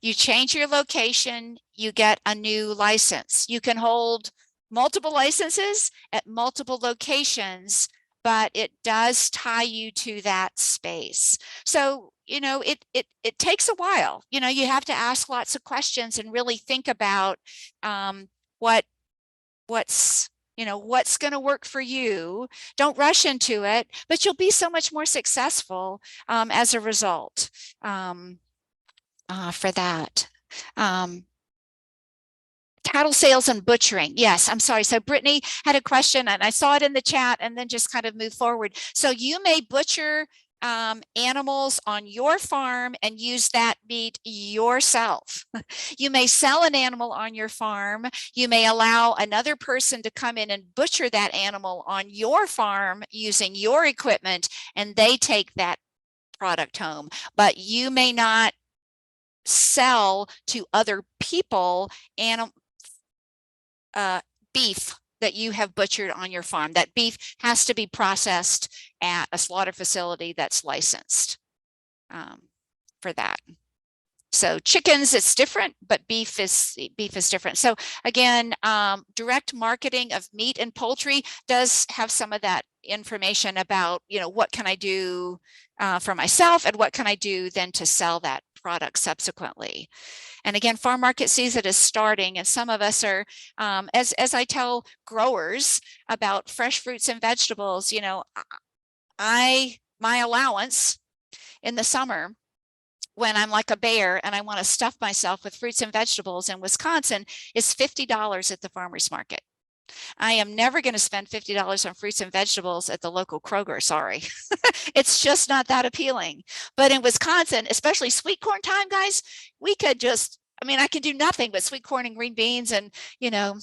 You change your location, you get a new license. You can hold multiple licenses at multiple locations, but it does tie you to that space. So, you know, it takes a while. You know, you have to ask lots of questions and really think about what's going to work for you. Don't rush into it, but you'll be so much more successful as a result for that. Cattle sales and butchering. Yes, I'm sorry. So Brittany had a question and I saw it in the chat and then just kind of move forward. So you may butcher animals on your farm and use that meat yourself. You may sell an animal on your farm. You may allow another person to come in and butcher that animal on your farm using your equipment, and they take that product home. But you may not sell to other people beef that you have butchered on your farm. That beef has to be processed at a slaughter facility that's licensed for that. So chickens, it's different, but beef is different. So again, direct marketing of meat and poultry does have some of that information about, you know, what can I do for myself and what can I do then to sell that product subsequently. And again, farm market season is starting, and some of us are, as I tell growers about fresh fruits and vegetables, you know, my allowance in the summer when I'm like a bear and I want to stuff myself with fruits and vegetables in Wisconsin is $50 at the farmer's market. I am never going to spend $50 on fruits and vegetables at the local Kroger. Sorry. It's just not that appealing. But in Wisconsin, especially sweet corn time, guys, we could just, I mean, I can do nothing but sweet corn and green beans and, you know,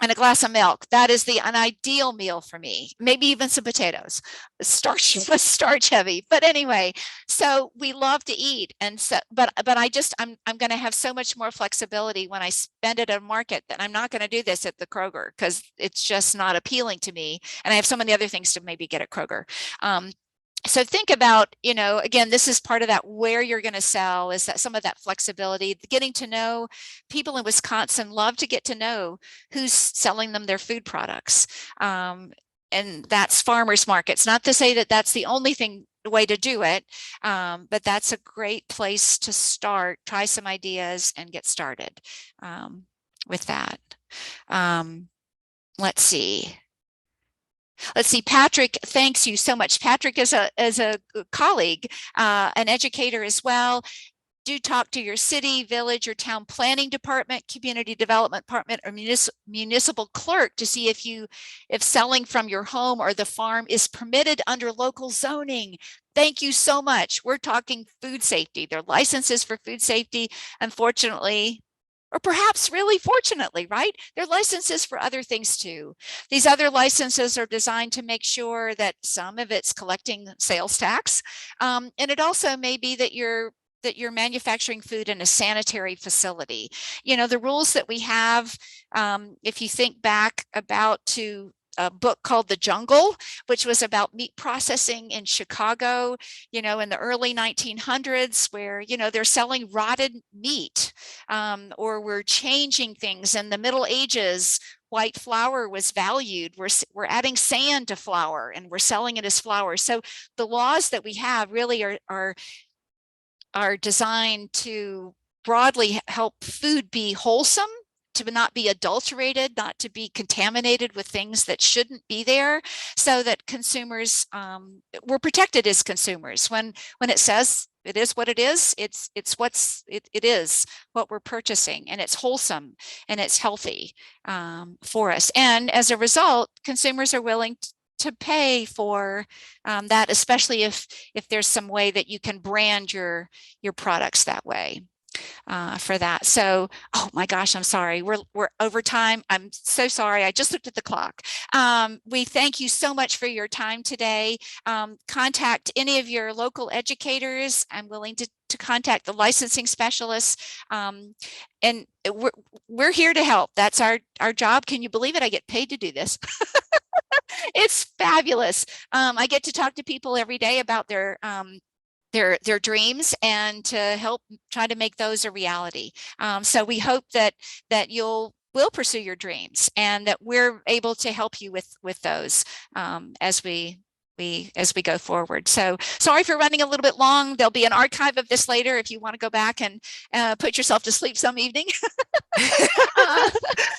and a glass of milk. That is an ideal meal for me. Maybe even some potatoes, starch heavy. But anyway, so we love to eat. And so, but I'm going to have so much more flexibility when I spend at a market that I'm not going to do this at the Kroger because it's just not appealing to me. And I have so many other things to maybe get at Kroger. So think about, again, this is part of that where you're going to sell, is that some of that flexibility, getting to know people in Wisconsin love to get to know who's selling them their food products. And that's farmers markets. Not to say that that's the only way to do it, but that's a great place to start. Try some ideas and get started with that. Let's see. Patrick, thanks you so much. Patrick is a colleague, an educator as well. Do talk to your city, village, or town planning department, community development department, or municipal clerk to see if selling from your home or the farm is permitted under local zoning. Thank you so much. We're talking food safety. Their licenses for food safety, unfortunately, or perhaps really fortunately, right? They're licenses for other things too. These other licenses are designed to make sure that some of it's collecting sales tax. And it also may be that you're manufacturing food in a sanitary facility. The rules that we have, if you think back to a book called The Jungle, which was about meat processing in Chicago, in the early 1900s, where, they're selling rotted meat, or we're changing things. In the Middle Ages, white flour was valued. We're adding sand to flour and we're selling it as flour. So the laws that we have really are designed to broadly help food be wholesome, to not be adulterated, not to be contaminated with things that shouldn't be there, so that consumers, we're protected as consumers. When it says it is what it is, it is what we're purchasing, and it's wholesome and it's healthy for us. And as a result, consumers are willing to pay for that, especially if there's some way that you can brand your products that way. For that. So, oh my gosh, I'm sorry. We're over time. I'm so sorry. I just looked at the clock. We thank you so much for your time today. Contact any of your local educators. I'm willing to contact the licensing specialists. And we're here to help. That's our job. Can you believe it? I get paid to do this. It's fabulous. I get to talk to people every day about their dreams and to help try to make those a reality. So we hope that will pursue your dreams, and that we're able to help you with those as we go forward. So sorry for running a little bit long. There'll be an archive of this later if you want to go back and put yourself to sleep some evening.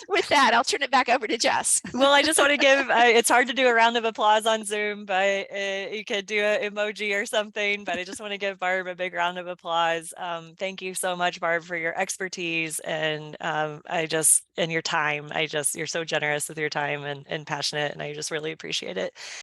With that, I'll turn it back over to Jess. Well, I just want to give, it's hard to do a round of applause on Zoom, but you could do an emoji or something, but I just want to give Barb a big round of applause. Thank you so much, Barb, for your expertise and and your time. You're so generous with your time and passionate, and I just really appreciate it.